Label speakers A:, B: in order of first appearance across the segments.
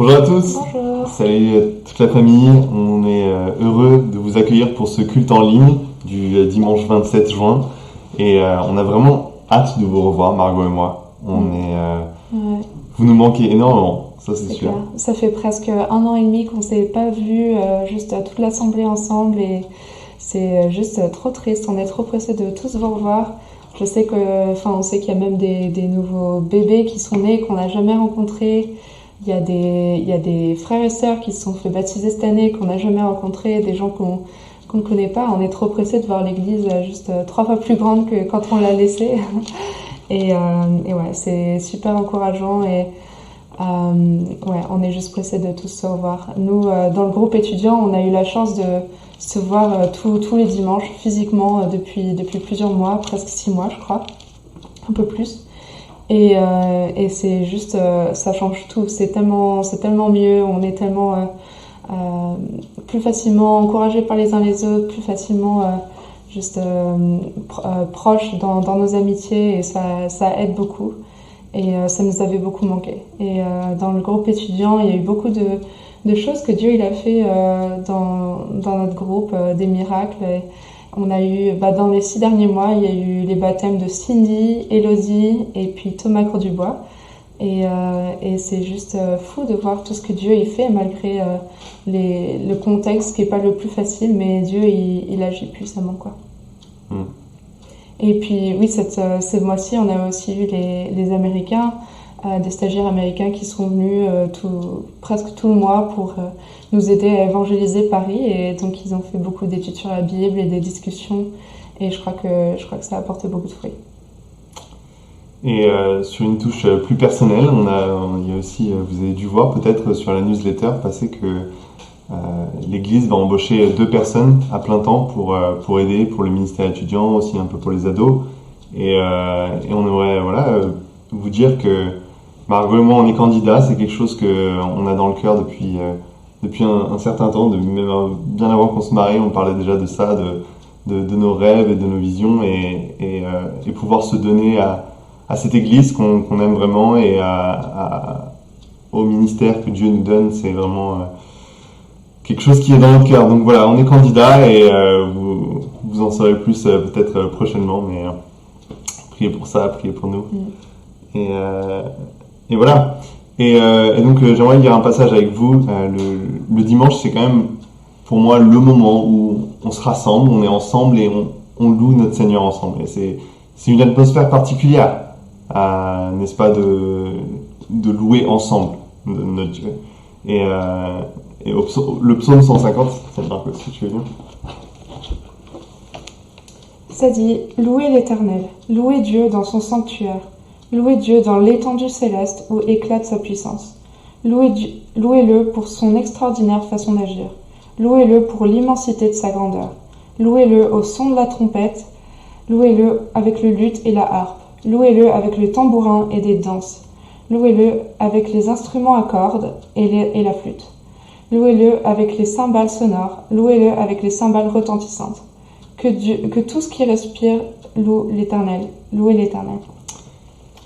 A: Bonjour à tous.
B: Bonjour.
A: Salut toute la famille. On est heureux de vous accueillir pour ce culte en ligne du dimanche 27 juin. Et on a vraiment hâte de vous revoir, Margot et moi.
B: Ouais,
A: Vous nous manquez énormément, ça c'est
B: c'est
A: sûr.
B: clair. Ça fait presque 1 an et demi qu'on s'est pas vu, juste toute l'assemblée ensemble et c'est juste trop triste. On est trop pressés de tous vous revoir. Je sais on sait qu'il y a même des nouveaux bébés qui sont nés qu'on n'a jamais rencontrés. Il y a des frères et sœurs qui se sont fait baptiser cette année qu'on n'a jamais rencontrés, des gens qu'on ne connaît pas. On est trop pressés de voir l'église juste 3 fois plus grande que quand on l'a laissée. Et ouais, c'est super encourageant et ouais, on est juste pressés de tous se revoir. Nous, dans le groupe étudiant, on a eu la chance de se voir tous les dimanches physiquement depuis plusieurs mois, presque 6 mois, je crois, un peu plus. Et c'est juste, ça change tout. C'est tellement mieux. On est tellement plus facilement encouragés par les uns les autres, plus facilement proches dans nos amitiés et ça aide beaucoup. Et ça nous avait beaucoup manqué. Et dans le groupe étudiant, il y a eu beaucoup de choses que Dieu il a fait dans notre groupe, des miracles. Et on a eu, dans les 6 derniers mois, il y a eu les baptêmes de Cindy, Elodie et puis Thomas Courdubois. Et c'est juste fou de voir tout ce que Dieu il fait malgré le contexte qui est pas le plus facile, mais Dieu il agit puissamment quoi. Mm. Et puis oui, ces mois-ci, on a aussi eu les Américains, des stagiaires américains qui sont venus presque tout le mois pour nous aider à évangéliser Paris. Et donc ils ont fait beaucoup d'études sur la Bible et des discussions. Et je crois que ça a apporté beaucoup de fruits.
A: Et sur une touche plus personnelle, il y a aussi, vous avez dû voir peut-être sur la newsletter passer que l'église va embaucher 2 personnes à plein temps pour aider pour le ministère étudiant, aussi un peu pour les ados. Et on aimerait vous dire que Margot et moi on est candidats, c'est quelque chose qu'on a dans le cœur depuis un certain temps, même bien avant qu'on se marie, on parlait déjà de ça, de nos rêves et de nos visions et pouvoir se donner à cette église qu'on aime vraiment et au ministère que Dieu nous donne, c'est vraiment quelque chose qui est dans notre cœur. Donc voilà, on est candidat et vous en saurez plus peut-être prochainement, mais priez pour ça, priez pour nous. Et voilà. Et donc j'aimerais lire un passage avec vous. Le dimanche, c'est quand même pour moi le moment où on se rassemble, on est ensemble et on loue notre Seigneur ensemble. Et c'est une atmosphère particulière, n'est-ce pas, de louer ensemble notre Dieu. Et le psaume 150, c'est Marco, si tu veux bien.
B: Ça dit, louez l'Éternel, louez Dieu dans son sanctuaire, louez Dieu dans l'étendue céleste où éclate sa puissance. Louez-le pour son extraordinaire façon d'agir. Louez-le pour l'immensité de sa grandeur. Louez-le au son de la trompette. Louez-le avec le luth et la harpe. Louez-le avec le tambourin et des danses. Louez-le avec les instruments à cordes et la flûte. Louez-le avec les cymbales sonores. Louez-le avec les cymbales retentissantes. Que tout ce qui respire loue l'Éternel. Louez l'Éternel.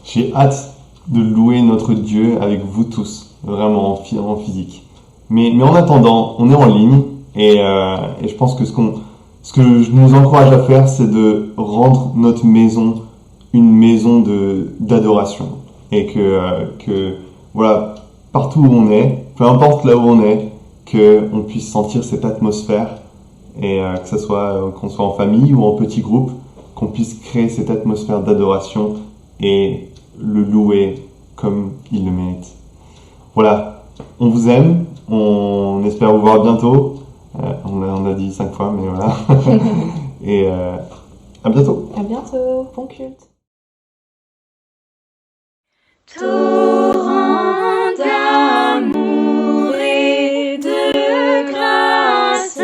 A: J'ai hâte de louer notre Dieu avec vous tous, vraiment en physique. Mais en attendant, on est en ligne et je pense que ce que je nous encourage à faire, c'est de rendre notre maison une maison d'adoration et que voilà, partout où on est, peu importe là où on est, qu'on puisse sentir cette atmosphère et que ça soit qu'on soit en famille ou en petit groupe, qu'on puisse créer cette atmosphère d'adoration et le louer comme il le mérite. Voilà, on vous aime, on espère vous voir bientôt. On a dit 5 fois, mais voilà. Et à bientôt.
B: À bientôt, bon culte.
C: Torrent d'amour et de grâce,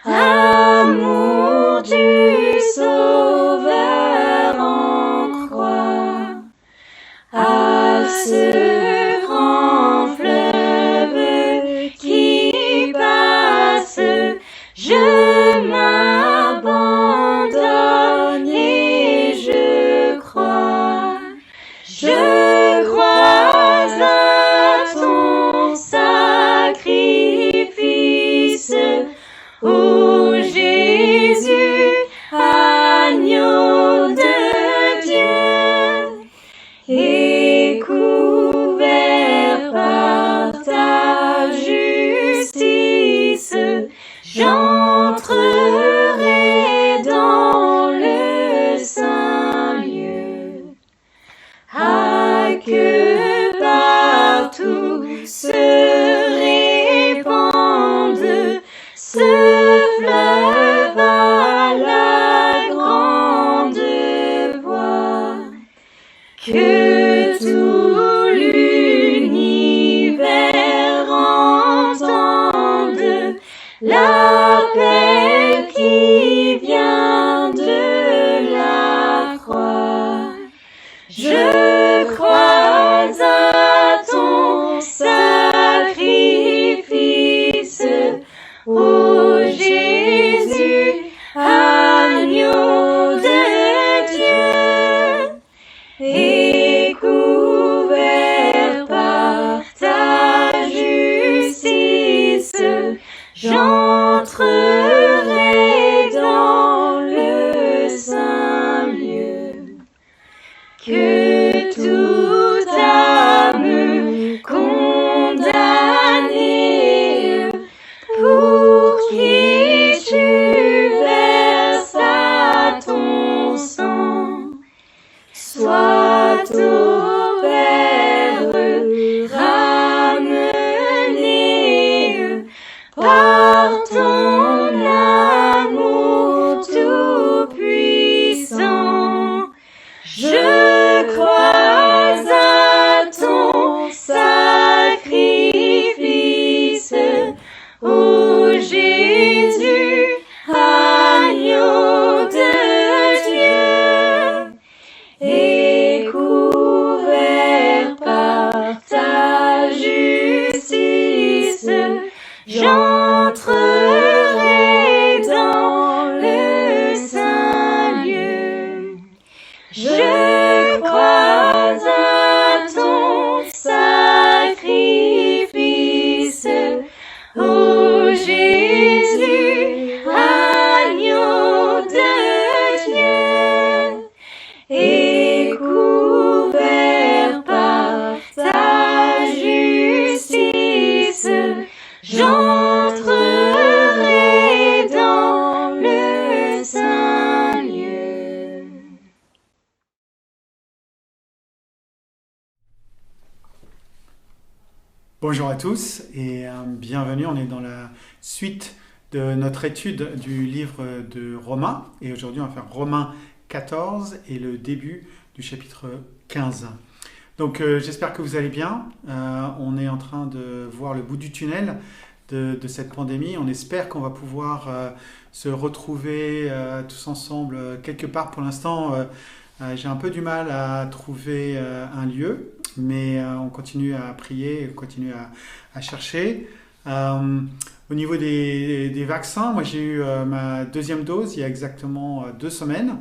C: amour du Sauveur en croix, à ce grand fleuve qui passe, je m'abandonne et je crois. Je crois à ton que tout l'univers entende l'appel qui vient de la croix. Je crois à ton sacrifice, ô Jésus, agneau de Dieu, et couvert par ta justice, j'entrerai dans le saint lieu. Que toute âme condamnée, pour qui tu versas ton sang, soit au Père ramenée par ton amour tout-puissant. Je crois à ton sacrifice, ô Jésus, agneau de Dieu, et couvert par ta justice, j'entrerai dans le saint lieu. Je crois à ton sacrifice, ô Jésus, agneau de Dieu, et couvert par ta justice, j'entrerai dans le saint lieu.
D: Bonjour à tous et bienvenue. On est dans la suite de notre étude du livre de Romains. Et aujourd'hui, on va faire Romains 14 et le début du chapitre 15. Donc, j'espère que vous allez bien. On est en train de voir le bout du tunnel de cette pandémie. On espère qu'on va pouvoir se retrouver tous ensemble quelque part. Pour l'instant, j'ai un peu du mal à trouver un lieu, mais on continue à prier, on continue à chercher. Au niveau des vaccins, moi j'ai eu ma deuxième dose il y a exactement 2 semaines.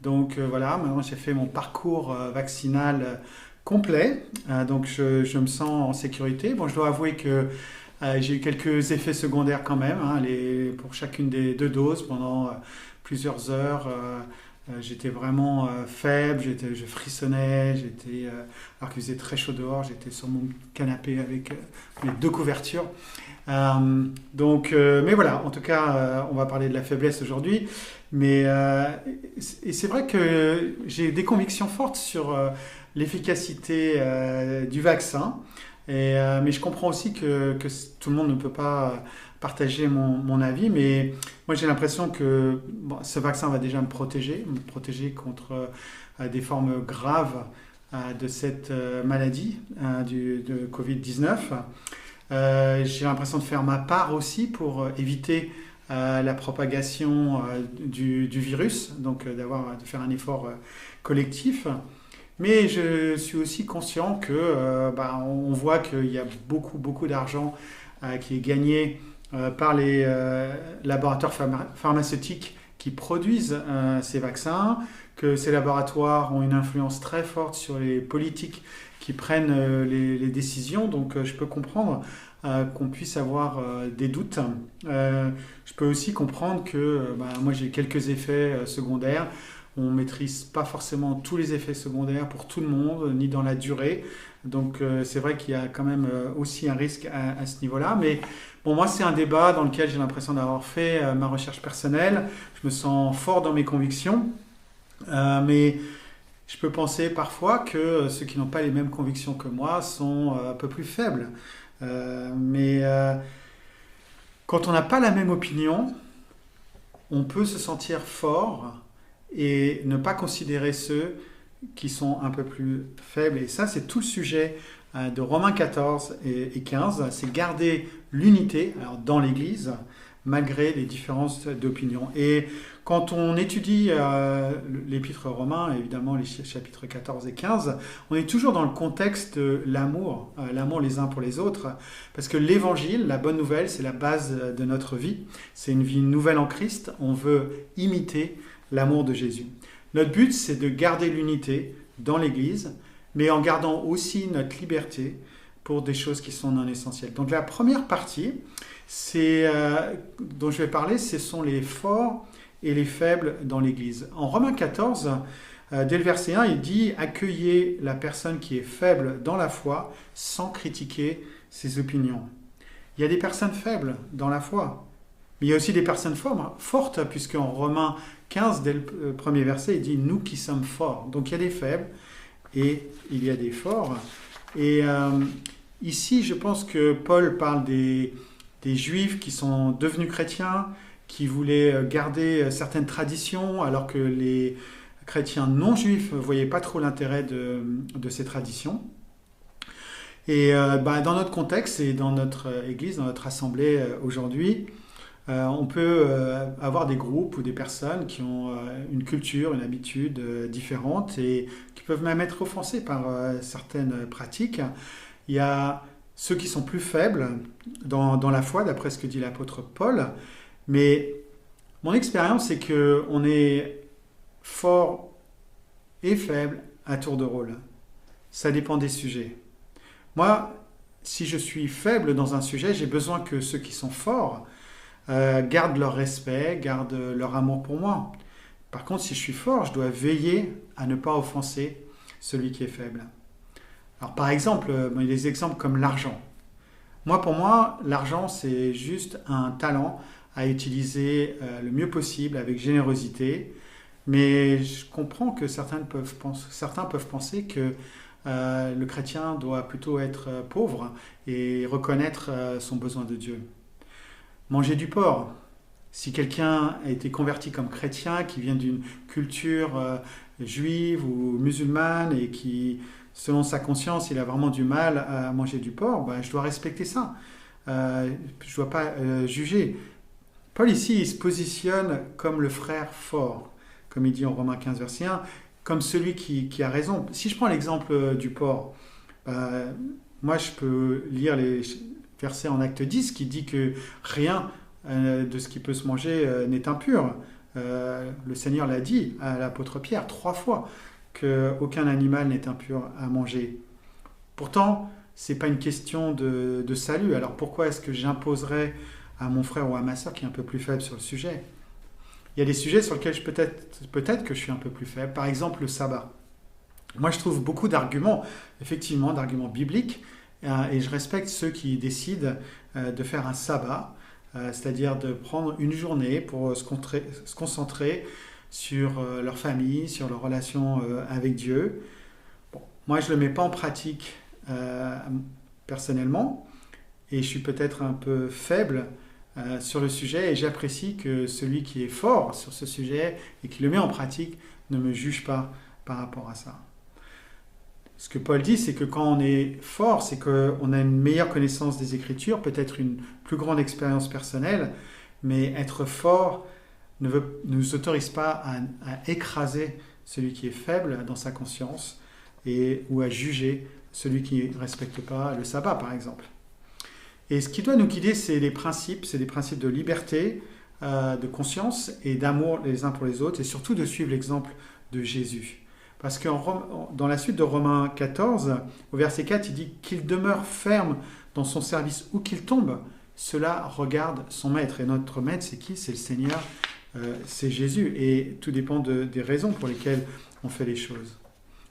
D: Donc voilà, maintenant j'ai fait mon parcours vaccinal complet. Donc je me sens en sécurité. Bon, je dois avouer que j'ai eu quelques effets secondaires quand même, hein, pour chacune des 2 doses pendant plusieurs heures. J'étais vraiment faible, je frissonnais, alors qu'il faisait très chaud dehors, j'étais sur mon canapé avec mes 2 couvertures. Mais voilà, en tout cas, on va parler de la faiblesse aujourd'hui. Et c'est vrai que j'ai des convictions fortes sur l'efficacité du vaccin. Mais je comprends aussi que tout le monde ne peut pas partager mon avis, mais moi j'ai l'impression que ce vaccin va déjà me protéger contre des formes graves de cette maladie de Covid-19. J'ai l'impression de faire ma part aussi pour éviter la propagation du virus, donc de faire un effort collectif. Mais je suis aussi conscient que on voit qu'il y a beaucoup d'argent qui est gagné par les laboratoires pharmaceutiques qui produisent ces vaccins, que ces laboratoires ont une influence très forte sur les politiques qui prennent les décisions. Donc je peux comprendre qu'on puisse avoir des doutes. Je peux aussi comprendre que moi j'ai quelques effets secondaires. On ne maîtrise pas forcément tous les effets secondaires pour tout le monde, ni dans la durée. Donc c'est vrai qu'il y a quand même aussi un risque à ce niveau-là. Mais bon, moi c'est un débat dans lequel j'ai l'impression d'avoir fait ma recherche personnelle. Je me sens fort dans mes convictions. Mais je peux penser parfois que ceux qui n'ont pas les mêmes convictions que moi sont un peu plus faibles. Mais quand on n'a pas la même opinion, on peut se sentir fort et ne pas considérer ceux qui sont un peu plus faibles. Et ça, c'est tout le sujet de Romains 14 et 15. C'est garder l'unité alors, dans l'Église, malgré les différences d'opinion. Et quand on étudie l'épître romain, évidemment les chapitres 14 et 15, on est toujours dans le contexte de l'amour, l'amour les uns pour les autres, parce que l'évangile, la bonne nouvelle, c'est la base de notre vie. C'est une vie nouvelle en Christ. On veut imiter l'amour de Jésus. Notre but, c'est de garder l'unité dans l'Église, mais en gardant aussi notre liberté pour des choses qui sont non essentielles. Donc la première partie, dont je vais parler, ce sont les forts et les faibles dans l'Église. En Romains 14, dès le verset 1, il dit « Accueillez la personne qui est faible dans la foi sans critiquer ses opinions. » Il y a des personnes faibles dans la foi, mais il y a aussi des personnes fortes, puisqu'en Romains 15, dès le premier verset, il dit « Nous qui sommes forts ». Donc il y a des faibles et il y a des forts. Et ici, je pense que Paul parle des Juifs qui sont devenus chrétiens, qui voulaient garder certaines traditions, alors que les chrétiens non-juifs ne voyaient pas trop l'intérêt de ces traditions. Et dans notre contexte et dans notre Église, dans notre assemblée aujourd'hui, on peut avoir des groupes ou des personnes qui ont une culture, une habitude différente et qui peuvent même être offensés par certaines pratiques. Il y a ceux qui sont plus faibles dans la foi, d'après ce que dit l'apôtre Paul. Mais mon expérience, c'est qu'on est fort et faible à tour de rôle. Ça dépend des sujets. Moi, si je suis faible dans un sujet, j'ai besoin que ceux qui sont forts gardent leur respect, gardent leur amour pour moi. Par contre, si je suis fort, je dois veiller à ne pas offenser celui qui est faible. Alors, par exemple, il y a des exemples comme l'argent. Pour moi, l'argent, c'est juste un talent à utiliser le mieux possible, avec générosité. Mais je comprends que certains peuvent penser que le chrétien doit plutôt être pauvre et reconnaître son besoin de Dieu. Manger du porc. Si quelqu'un a été converti comme chrétien, qui vient d'une culture juive ou musulmane et qui, selon sa conscience, il a vraiment du mal à manger du porc, je dois respecter ça. Je ne dois pas juger. Paul ici, il se positionne comme le frère fort, comme il dit en Romains 15, verset 1, comme celui qui a raison. Si je prends l'exemple du porc, moi je peux lire les versets en Acte 10 qui dit que rien de ce qui peut se manger n'est impur. Le Seigneur l'a dit à l'apôtre Pierre 3 fois, qu'aucun animal n'est impur à manger. Pourtant, ce n'est pas une question de salut. Alors pourquoi est-ce que j'imposerais à mon frère ou à ma soeur qui est un peu plus faible sur le sujet? Il y a des sujets sur lesquels peut-être que je suis un peu plus faible. Par exemple, le sabbat. Moi, je trouve beaucoup d'arguments, effectivement, d'arguments bibliques, et je respecte ceux qui décident de faire un sabbat, c'est-à-dire de prendre une journée pour se concentrer sur leur famille, sur leur relation avec Dieu. Bon, moi, je ne le mets pas en pratique personnellement, et je suis peut-être un peu faible sur le sujet, et j'apprécie que celui qui est fort sur ce sujet et qui le met en pratique ne me juge pas par rapport à ça. Ce que Paul dit, c'est que quand on est fort, c'est qu'on a une meilleure connaissance des Écritures, peut-être une plus grande expérience personnelle, mais être fort ne nous autorise pas à écraser celui qui est faible dans sa conscience ou à juger celui qui ne respecte pas le sabbat, par exemple. Et ce qui doit nous guider, c'est des principes de liberté, de conscience et d'amour les uns pour les autres, et surtout de suivre l'exemple de Jésus. Parce que dans la suite de Romains 14, au verset 4, il dit qu'il demeure ferme dans son service où qu'il tombe, cela regarde son maître. Et notre maître, c'est qui? C'est le Seigneur, c'est Jésus. Et tout dépend des raisons pour lesquelles on fait les choses.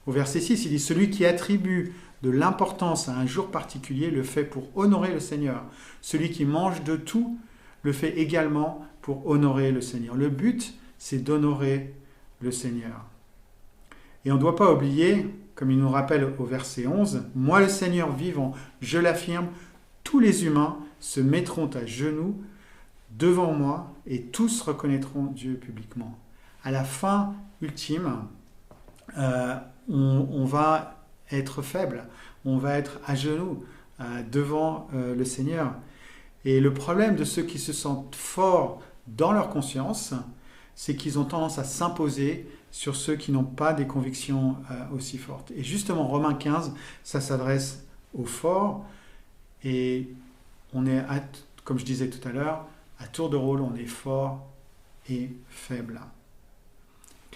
D: Au verset 6, il dit « Celui qui attribue de l'importance à un jour particulier le fait pour honorer le Seigneur. Celui qui mange de tout le fait également pour honorer le Seigneur. » Le but, c'est d'honorer le Seigneur. Et on ne doit pas oublier, comme il nous rappelle au verset 11, « Moi le Seigneur vivant, je l'affirme, tous les humains se mettront à genoux devant moi et tous reconnaîtront Dieu publiquement. » À la fin ultime, on va être faible, on va être à genoux devant le Seigneur. Et le problème de ceux qui se sentent forts dans leur conscience, c'est qu'ils ont tendance à s'imposer sur ceux qui n'ont pas des convictions aussi fortes. Et justement, Romains 15, ça s'adresse aux forts, et on est, comme je disais tout à l'heure, à tour de rôle, on est fort et faible.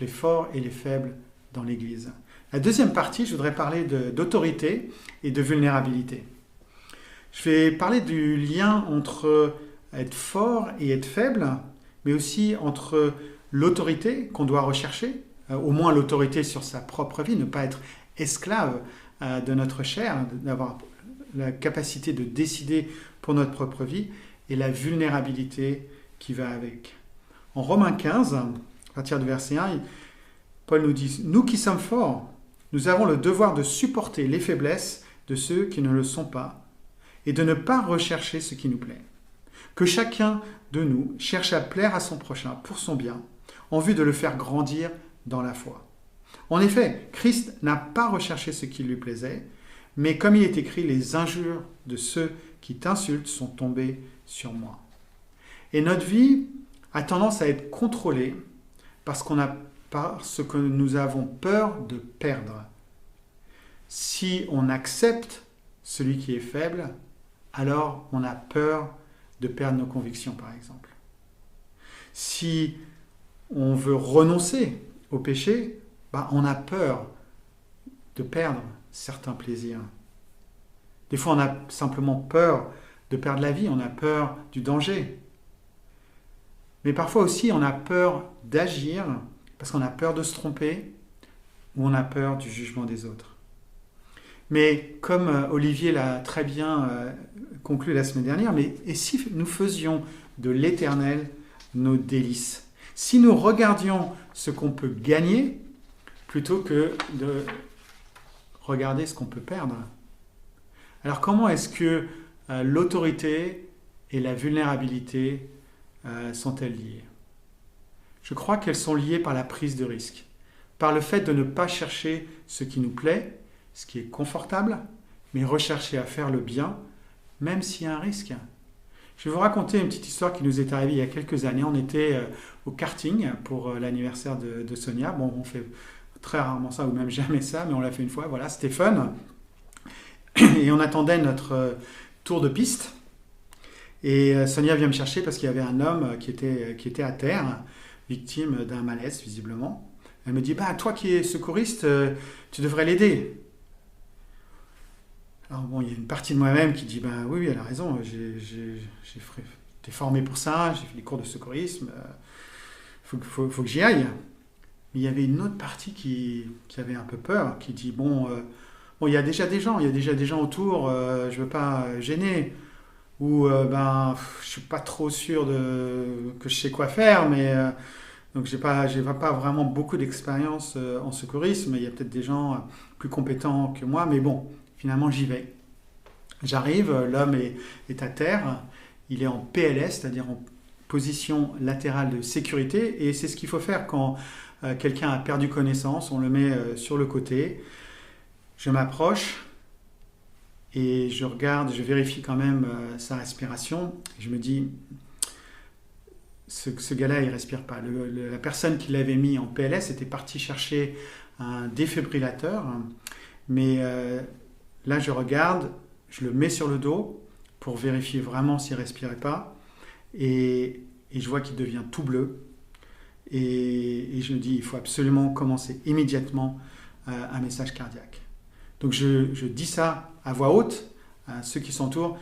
D: Les forts et les faibles dans l'Église. La deuxième partie, je voudrais parler d'autorité et de vulnérabilité. Je vais parler du lien entre être fort et être faible, mais aussi entre l'autorité qu'on doit rechercher, au moins l'autorité sur sa propre vie, ne pas être esclave de notre chair, d'avoir la capacité de décider pour notre propre vie, et la vulnérabilité qui va avec. En Romains 15, à partir du verset 1, Paul nous dit « Nous qui sommes forts, nous avons le devoir de supporter les faiblesses de ceux qui ne le sont pas, et de ne pas rechercher ce qui nous plaît. Que chacun de nous cherche à plaire à son prochain pour son bien, en vue de le faire grandir dans la foi. En effet, Christ n'a pas recherché ce qui lui plaisait, mais comme il est écrit, les injures de ceux qui t'insultent sont tombées sur moi. » Et notre vie a tendance à être contrôlée parce que nous avons peur de perdre. Si on accepte celui qui est faible, alors on a peur de perdre nos convictions, par exemple. Si on veut renoncer au péché, on a peur de perdre certains plaisirs. Des fois, on a simplement peur de perdre la vie, on a peur du danger. Mais parfois aussi, on a peur d'agir parce qu'on a peur de se tromper ou on a peur du jugement des autres. Mais comme Olivier l'a très bien conclu la semaine dernière, et si nous faisions de l'Éternel nos délices? Si nous regardions ce qu'on peut gagner plutôt que de regarder ce qu'on peut perdre? Alors comment est-ce que l'autorité et la vulnérabilité sont-elles liées? Je crois qu'elles sont liées par la prise de risque, par le fait de ne pas chercher ce qui nous plaît, ce qui est confortable, mais rechercher à faire le bien, même s'il y a un risque. Je vais vous raconter une petite histoire qui nous est arrivée il y a quelques années. On était au karting pour l'anniversaire de Sonia. Bon, on fait très rarement ça, ou même jamais ça, mais on l'a fait une fois. Voilà, c'était fun. Et on attendait notre tour de piste. Et Sonia vient me chercher parce qu'il y avait un homme qui était à terre, victime d'un malaise, visiblement. Elle me dit, toi qui es secouriste, tu devrais l'aider. Alors bon, il y a une partie de moi-même qui dit, oui, elle a raison, j'étais formé pour ça, j'ai fait des cours de secourisme, faut que j'y aille. Mais il y avait une autre partie qui avait un peu peur, qui dit, il y a déjà des gens autour, je ne veux pas gêner. Ou, je suis pas trop sûr que je sais quoi faire, mais donc j'ai pas vraiment beaucoup d'expérience en secourisme. Il y a peut-être des gens plus compétents que moi, mais bon, finalement j'y vais. J'arrive, l'homme est à terre, il est en PLS, c'est-à-dire en position latérale de sécurité, et c'est ce qu'il faut faire quand quelqu'un a perdu connaissance, on le met sur le côté. Je m'approche et je regarde, je vérifie quand même sa respiration, et je me dis, ce gars-là, il ne respire pas. La personne qui l'avait mis en PLS était partie chercher un défibrillateur, mais là je regarde, je le mets sur le dos pour vérifier vraiment s'il ne respirait pas, et je vois qu'il devient tout bleu, et je me dis, il faut absolument commencer immédiatement un message cardiaque. Donc je dis ça à voix haute à ceux qui s'entourent,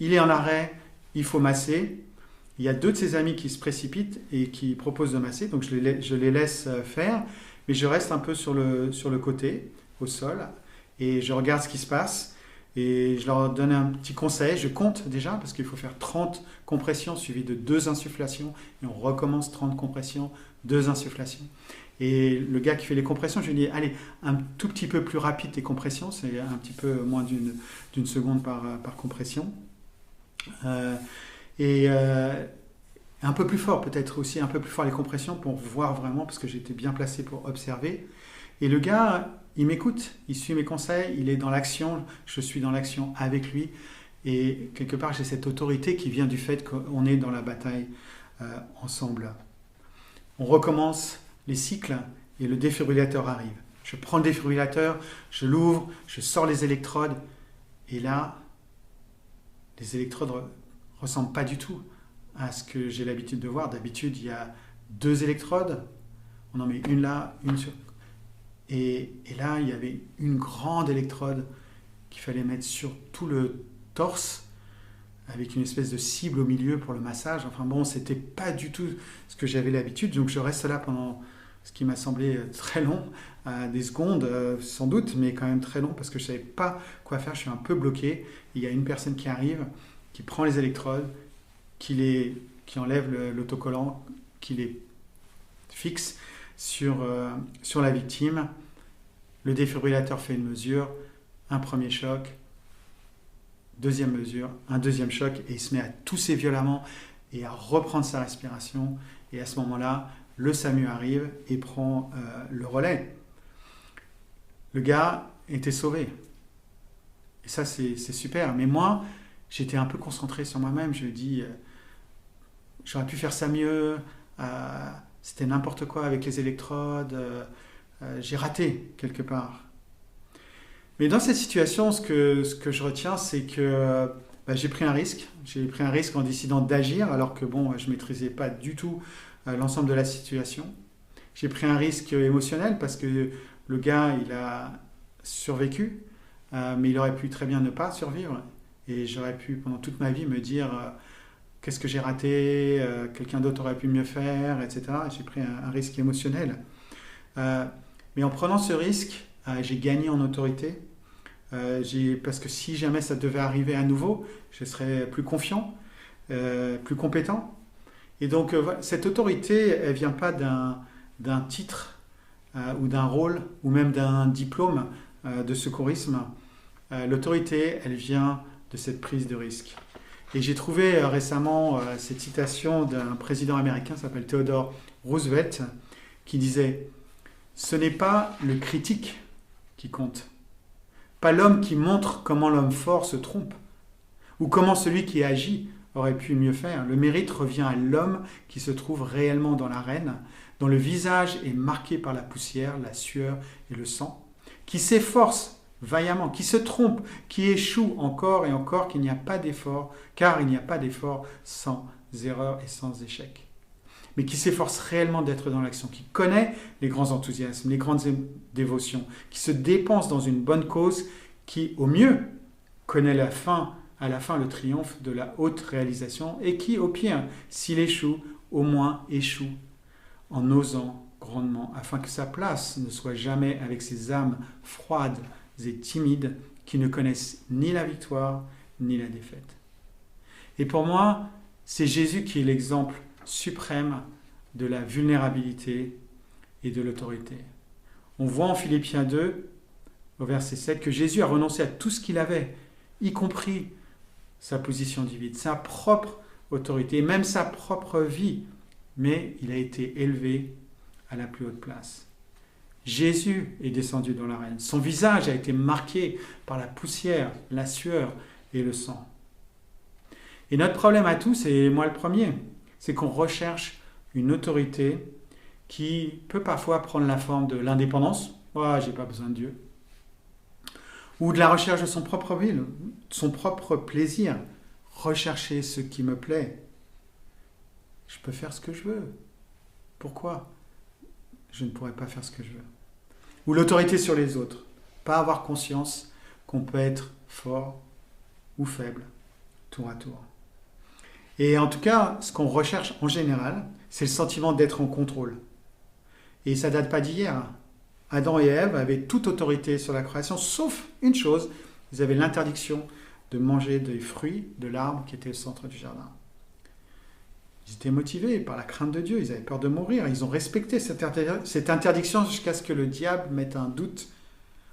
D: il est en arrêt, il faut masser. Il y a deux de ses amis qui se précipitent et qui proposent de masser, donc je les laisse faire, mais je reste un peu sur le côté, au sol, et je regarde ce qui se passe, et je leur donne un petit conseil. Je compte déjà, parce qu'il faut faire 30 compressions suivies de 2 insufflations, et on recommence 30 compressions, 2 insufflations. Et le gars qui fait les compressions, je lui dis, allez, un tout petit peu plus rapide tes compressions, c'est un petit peu moins d'une seconde par compression. Un peu plus fort, peut-être aussi les compressions pour voir vraiment, parce que j'étais bien placé pour observer. Et le gars, il m'écoute, il suit mes conseils, il est dans l'action, je suis dans l'action avec lui. Et quelque part, j'ai cette autorité qui vient du fait qu'on est dans la bataille ensemble. On recommence les cycles et le défibrillateur arrive. Je prends le défibrillateur, je l'ouvre, je sors les électrodes. Et là, les électrodes ne ressemblent pas du tout à ce que j'ai l'habitude de voir. D'habitude, il y a 2 électrodes. On en met une là, une sur... Et là, il y avait une grande électrode qu'il fallait mettre sur tout le torse, avec une espèce de cible au milieu pour le massage. Enfin bon, c'était pas du tout ce que j'avais l'habitude. Donc je reste là pendant ce qui m'a semblé très long, des secondes sans doute, mais quand même très long parce que je savais pas quoi faire. Je suis un peu bloqué. Il y a une personne qui arrive, qui prend les électrodes, qui enlève l'autocollant, qui les fixe sur la victime. Le défibrillateur fait une mesure, un premier choc, deuxième mesure, un deuxième choc, et il se met à tousser violemment et à reprendre sa respiration. Et à ce moment-là, le SAMU arrive et prend le relais. Le gars était sauvé. Et ça, c'est super. Mais moi, j'étais un peu concentré sur moi-même. Je me dis, j'aurais pu faire ça mieux. C'était n'importe quoi avec les électrodes. J'ai raté quelque part. Mais dans cette situation, ce que je retiens, c'est que j'ai pris un risque. J'ai pris un risque en décidant d'agir, alors que bon, je ne maîtrisais pas du tout l'ensemble de la situation. J'ai pris un risque émotionnel parce que le gars, il a survécu, mais il aurait pu très bien ne pas survivre. Et j'aurais pu, pendant toute ma vie, me dire qu'est-ce que j'ai raté, quelqu'un d'autre aurait pu mieux faire, etc. Et j'ai pris un risque émotionnel. Mais en prenant ce risque, j'ai gagné en autorité. Parce que si jamais ça devait arriver à nouveau, je serais plus confiant, plus compétent. Et donc, cette autorité, elle ne vient pas d'un titre ou d'un rôle ou même d'un diplôme de secourisme. L'autorité, elle vient de cette prise de risque. Et j'ai trouvé récemment cette citation d'un président américain, qui s'appelle Theodore Roosevelt, qui disait « Ce n'est pas le critique qui compte, pas l'homme qui montre comment l'homme fort se trompe, ou comment celui qui agit aurait pu mieux faire. Le mérite revient à l'homme qui se trouve réellement dans l'arène, dont le visage est marqué par la poussière, la sueur et le sang, qui s'efforce vaillamment, qui se trompe, qui échoue encore et encore, qu'il n'y a pas d'effort, car il n'y a pas d'effort sans erreur et sans échec. Mais qui s'efforce réellement d'être dans l'action, qui connaît les grands enthousiasmes, les grandes dévotions, qui se dépense dans une bonne cause, qui, au mieux, connaît à la fin le triomphe de la haute réalisation, et qui, au pire, s'il échoue, au moins échoue en osant grandement, afin que sa place ne soit jamais avec ces âmes froides et timides qui ne connaissent ni la victoire ni la défaite. Et pour moi, c'est Jésus qui est l'exemple suprême de la vulnérabilité et de l'autorité. On voit en Philippiens 2, au verset 7, que Jésus a renoncé à tout ce qu'il avait, y compris sa position divine, sa propre autorité, et même sa propre vie, mais il a été élevé à la plus haute place. Jésus est descendu dans l'arène. Son visage a été marqué par la poussière, la sueur et le sang. Et notre problème à tous, et moi le premier, c'est qu'on recherche une autorité qui peut parfois prendre la forme de l'indépendance. « Oh, j'ai pas besoin de Dieu. » Ou de la recherche de son propre will, de son propre plaisir. Rechercher ce qui me plaît. Je peux faire ce que je veux. Pourquoi je ne pourrais pas faire ce que je veux? Ou l'autorité sur les autres. Pas avoir conscience qu'on peut être fort ou faible, tour à tour. Et en tout cas, ce qu'on recherche en général, c'est le sentiment d'être en contrôle. Et ça ne date pas d'hier. Adam et Ève avaient toute autorité sur la création, sauf une chose, ils avaient l'interdiction de manger des fruits de l'arbre qui était au centre du jardin. Ils étaient motivés par la crainte de Dieu, ils avaient peur de mourir, ils ont respecté cette interdiction jusqu'à ce que le diable mette un doute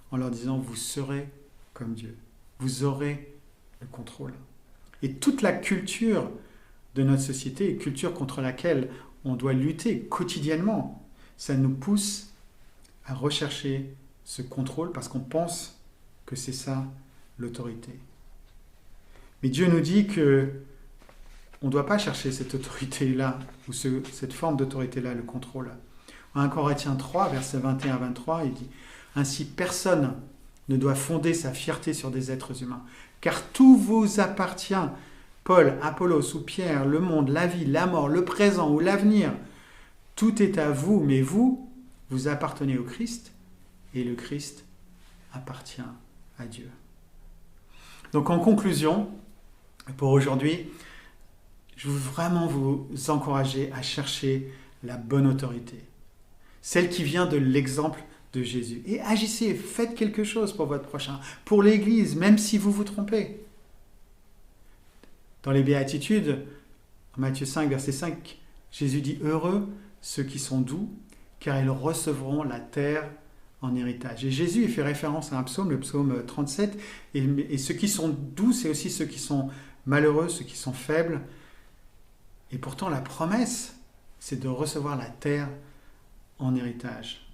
D: en leur disant « Vous serez comme Dieu, vous aurez le contrôle ». Et toute la culture de notre société, une culture contre laquelle on doit lutter quotidiennement, ça nous pousse à rechercher ce contrôle parce qu'on pense que c'est ça l'autorité. Mais Dieu nous dit que on ne doit pas chercher cette autorité-là, ou cette forme d'autorité-là, le contrôle. En 1 Corinthiens 3, versets 21 à 23, il dit « Ainsi personne ne doit fonder sa fierté sur des êtres humains, car tout vous appartient, Paul, Apollos ou Pierre, le monde, la vie, la mort, le présent ou l'avenir. Tout est à vous, mais vous, vous appartenez au Christ, et le Christ appartient à Dieu. » Donc en conclusion, pour aujourd'hui, je veux vraiment vous encourager à chercher la bonne autorité, celle qui vient de l'exemple de Jésus. Et agissez, faites quelque chose pour votre prochain, pour l'Église, même si vous vous trompez. Dans les Béatitudes, en Matthieu 5, verset 5, Jésus dit « Heureux ceux qui sont doux, car ils recevront la terre en héritage. » Et Jésus il fait référence à un psaume, le psaume 37, et ceux qui sont doux, c'est aussi ceux qui sont malheureux, ceux qui sont faibles. Et pourtant, la promesse, c'est de recevoir la terre en héritage.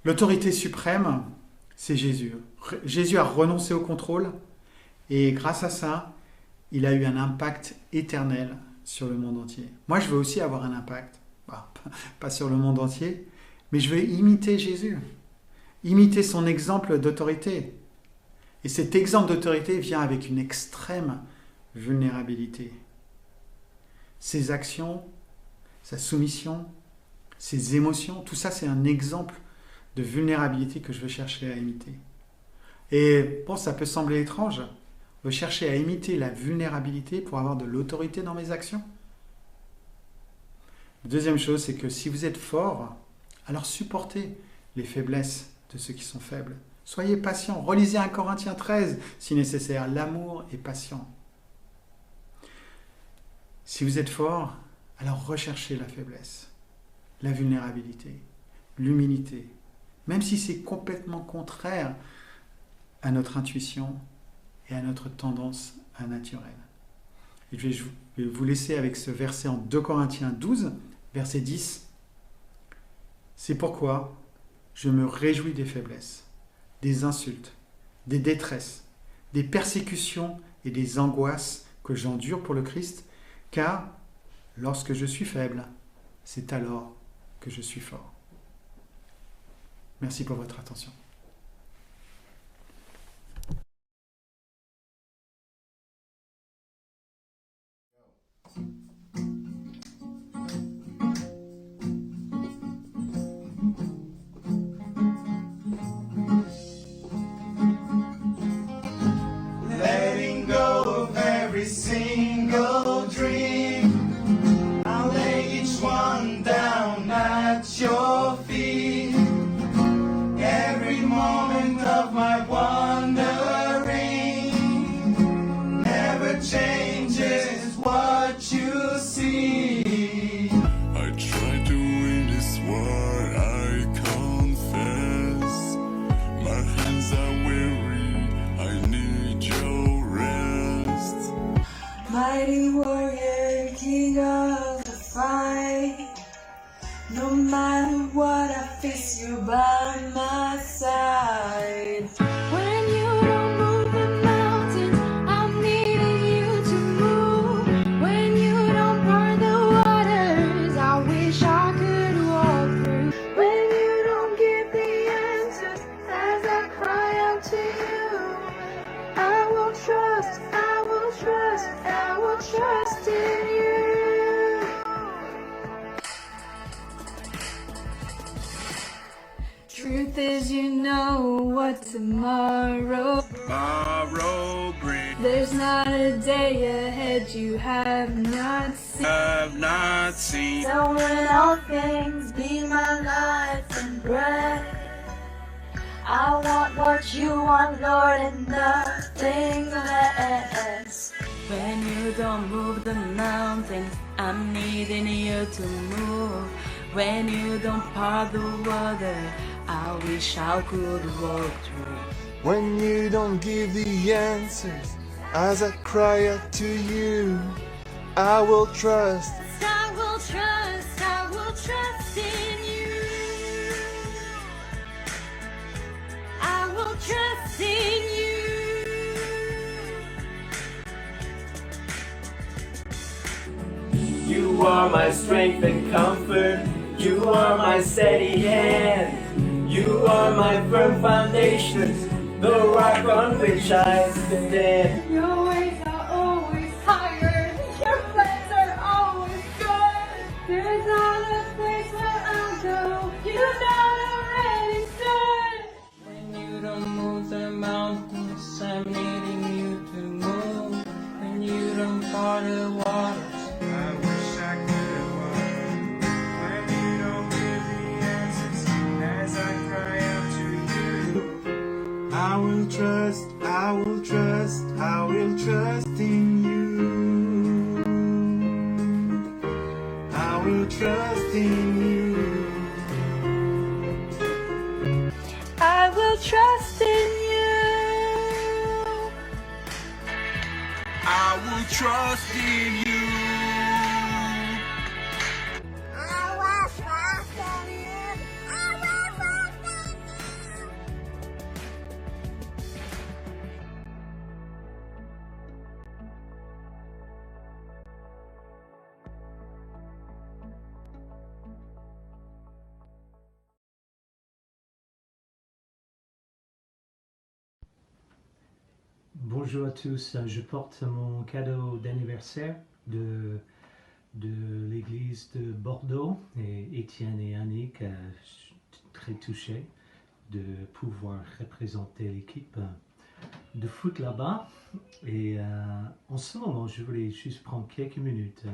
D: L'autorité suprême, c'est Jésus. Jésus a renoncé au contrôle et grâce à ça, il a eu un impact éternel sur le monde entier. Moi, je veux aussi avoir un impact. Pas sur le monde entier, mais je veux imiter Jésus. Imiter son exemple d'autorité. Et cet exemple d'autorité vient avec une extrême vulnérabilité. Ses actions, sa soumission, ses émotions, tout ça c'est un exemple de vulnérabilité que je veux chercher à imiter. Et bon, ça peut sembler étrange, on veut chercher à imiter la vulnérabilité pour avoir de l'autorité dans mes actions. La deuxième chose, c'est que si vous êtes fort, alors supportez les faiblesses de ceux qui sont faibles. Soyez patient, relisez 1 Corinthiens 13 si nécessaire, l'amour est patient. Si vous êtes fort, alors recherchez la faiblesse, la vulnérabilité, l'humilité, même si c'est complètement contraire à notre intuition et à notre tendance naturelle. Et je vais vous laisser avec ce verset en 2 Corinthiens 12, verset 10. C'est pourquoi je me réjouis des faiblesses, des insultes, des détresses, des persécutions et des angoisses que j'endure pour le Christ, car lorsque je suis faible, c'est alors que je suis fort. Merci pour votre attention.
E: Letting go of every single dream, I'll lay each one down at your feet. Every moment of my wandering never changes what you see.
F: I try to win this war, I confess. My hands are weary, I need your rest.
C: Mighty warrior, king of the fight. No matter what, I face you by my side. When you don't move the mountains, I'm needing you to move. When you don't part the waters, I wish I could walk through. When you don't give the answers as I cry out to you, I will trust, I will trust, I will trust in you. Truth is, you know what tomorrow
F: Brings,
C: There's not a day ahead you have not seen.
F: have not seen.
C: So in all things, be my life and breath. I want what you want, Lord, and nothing less. When you don't move the mountains, I'm needing you to move. When you don't part the water, I wish I could walk through.
E: When you don't give the answers as I cry out to you, I will trust.
C: I will trust in you. trust in you.
G: You are my strength and comfort. You are my steady hand. You are my firm foundation, the rock on which I stand.
C: Your ways are always higher. Your plans are always good. There's not a place where I'll go. You've not already stood.
G: When you don't move the mountains, I'm needing you to move. When you don't part the waters, I wish I could have won. When you don't give the answers, as I cry out to you,
E: I will trust, I will trust, I will trust in you. I will trust in you.
C: I will trust in you.
F: I will trust in you.
H: Bonjour à tous, je porte mon cadeau d'anniversaire de l'église de Bordeaux et Étienne et Annick, très touchés de pouvoir représenter l'équipe de foot là-bas. Et en ce moment, je voulais juste prendre quelques minutes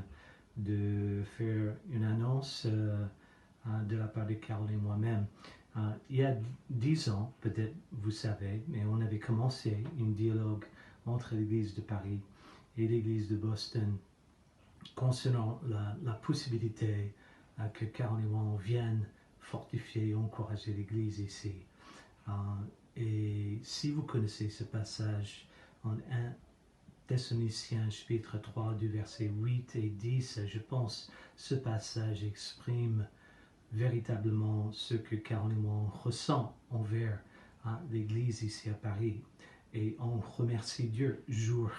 H: de faire une annonce de la part de Carole et moi-même. Il y a 10 ans, peut-être vous savez, mais on avait commencé un dialogue entre l'Église de Paris et l'Église de Boston concernant la possibilité que Carole et moi viennent fortifier et encourager l'Église ici. Et si vous connaissez ce passage en 1 Thessaloniciens chapitre 3 du verset 8 et 10, je pense ce passage exprime véritablement ce que Carole et moi ressent envers l'Église ici à Paris. Et on remercie Dieu jour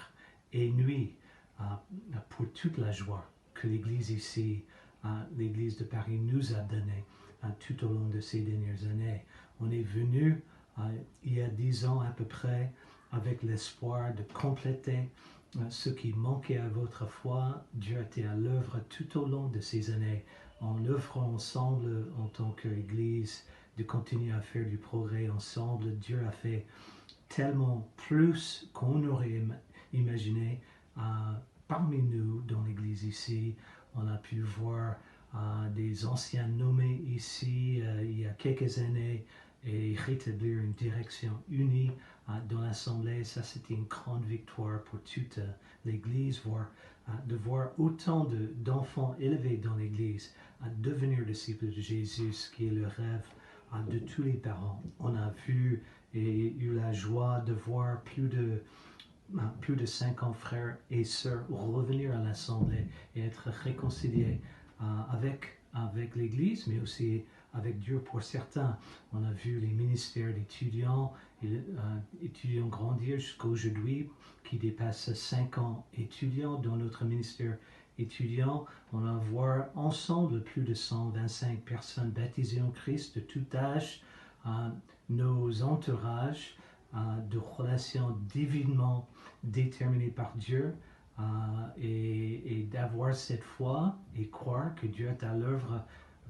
H: et nuit pour toute la joie que l'Église ici, l'Église de Paris nous a donnée tout au long de ces dernières années. On est venu il y a 10 ans à peu près avec l'espoir de compléter ce qui manquait à votre foi. Dieu a été à l'œuvre tout au long de ces années en œuvrant ensemble en tant qu'Église, de continuer à faire du progrès ensemble. Dieu a fait tellement plus qu'on aurait imaginé parmi nous dans l'Église ici. On a pu voir des anciens nommés ici il y a quelques années et rétablir une direction unie dans l'Assemblée. Ça, c'était une grande victoire pour toute l'Église, de voir autant d'enfants élevés dans l'Église à devenir disciples de Jésus, ce qui est le rêve de tous les parents. On a vu et eu la joie de voir plus de 50 frères et sœurs revenir à l'Assemblée et être réconciliés avec l'Église, mais aussi avec Dieu pour certains. On a vu les ministères d'étudiants, étudiants grandir jusqu'à aujourd'hui, qui dépassent 50 étudiants dans notre ministère étudiant. On va voir ensemble plus de 125 personnes baptisées en Christ de tout âge. Nos entourages de relations divinement déterminées par Dieu et d'avoir cette foi et croire que Dieu est à l'œuvre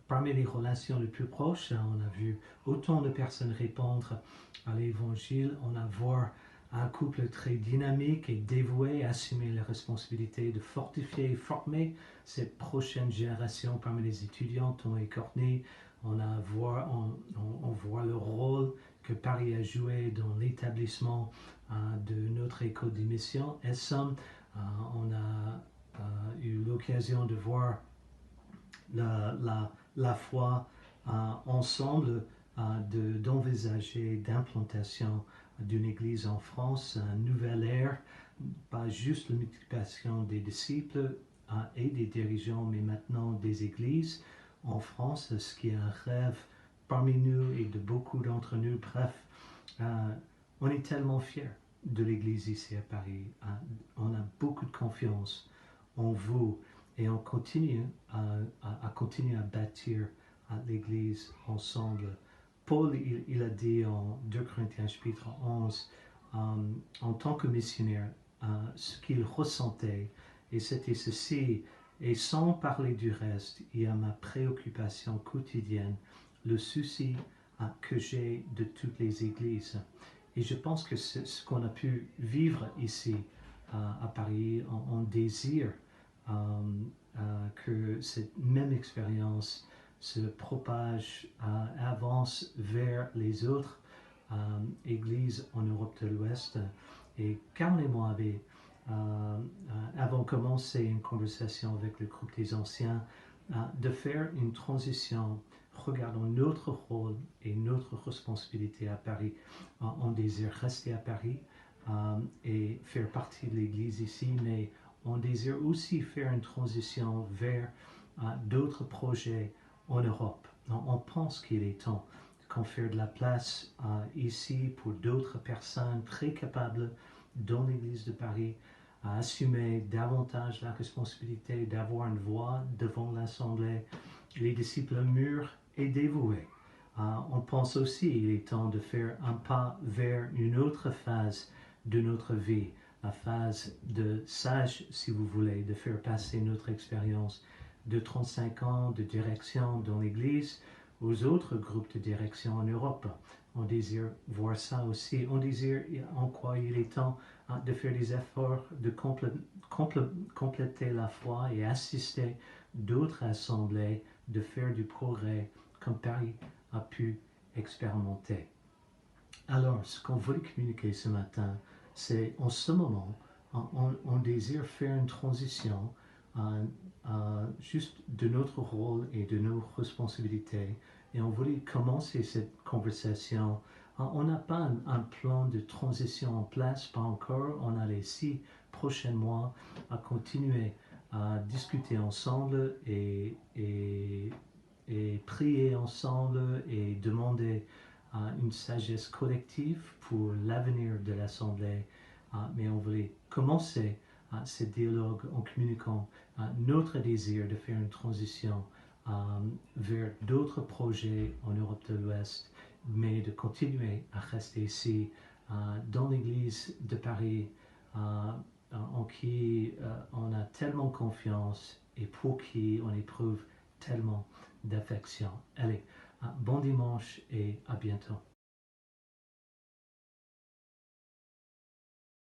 H: parmi les relations les plus proches. On a vu autant de personnes répondre à l'Évangile. On a vu un couple très dynamique et dévoué, assumer la responsabilité de fortifier et former cette prochaine génération parmi les étudiants, Tom et Courtney. On voit le rôle que Paris a joué dans l'établissement de notre école de mission, ESSOM. On a eu l'occasion de voir la foi ensemble, d'envisager d'implantation d'une église en France, une nouvelle ère, pas juste la multiplication des disciples et des dirigeants, mais maintenant des églises en France, ce qui est un rêve parmi nous et de beaucoup d'entre nous. Bref, On est tellement fiers de l'Église ici à Paris. On a beaucoup de confiance en vous et on continue à bâtir l'Église ensemble. Paul, il a dit en 2 Corinthiens chapitre 11, en tant que missionnaire, ce qu'il ressentait, et c'était ceci, et sans parler du reste, il y a ma préoccupation quotidienne, le souci que j'ai de toutes les églises. Et je pense que c'est ce qu'on a pu vivre ici à Paris, on désire que cette même expérience se propage, avance vers les autres églises en Europe de l'Ouest. Et Carl et moi avons commencé une conversation avec le groupe des anciens de faire une transition regardant notre rôle et notre responsabilité à Paris. On désire rester à Paris et faire partie de l'Église ici, mais on désire aussi faire une transition vers d'autres projets en Europe. On pense qu'il est temps qu'on fasse de la place ici pour d'autres personnes très capables dans l'Église de Paris à assumer davantage la responsabilité d'avoir une voix devant l'Assemblée. Les disciples mûrs et dévoués. On pense aussi qu'il est temps de faire un pas vers une autre phase de notre vie, la phase de sage, si vous voulez, de faire passer notre expérience de 35 ans de direction dans l'Église aux autres groupes de direction en Europe. On désire voir ça aussi. On désire en quoi il est temps de faire des efforts de compléter la foi et assister d'autres assemblées, de faire du progrès comme Paris a pu expérimenter. Alors, ce qu'on voulait communiquer ce matin, c'est en ce moment, on désire faire une transition juste de notre rôle et de nos responsabilités. Et on voulait commencer cette conversation. On n'a pas un plan de transition en place, pas encore. On a les 6 prochains mois à continuer à discuter ensemble et prier ensemble et demander une sagesse collective pour l'avenir de l'Assemblée. Mais on voulait commencer ce dialogue en communiquant notre désir de faire une transition vers d'autres projets en Europe de l'Ouest, mais de continuer à rester ici dans l'Église de Paris en qui on a tellement confiance et pour qui on éprouve tellement d'affection. Allez, bon dimanche et à bientôt.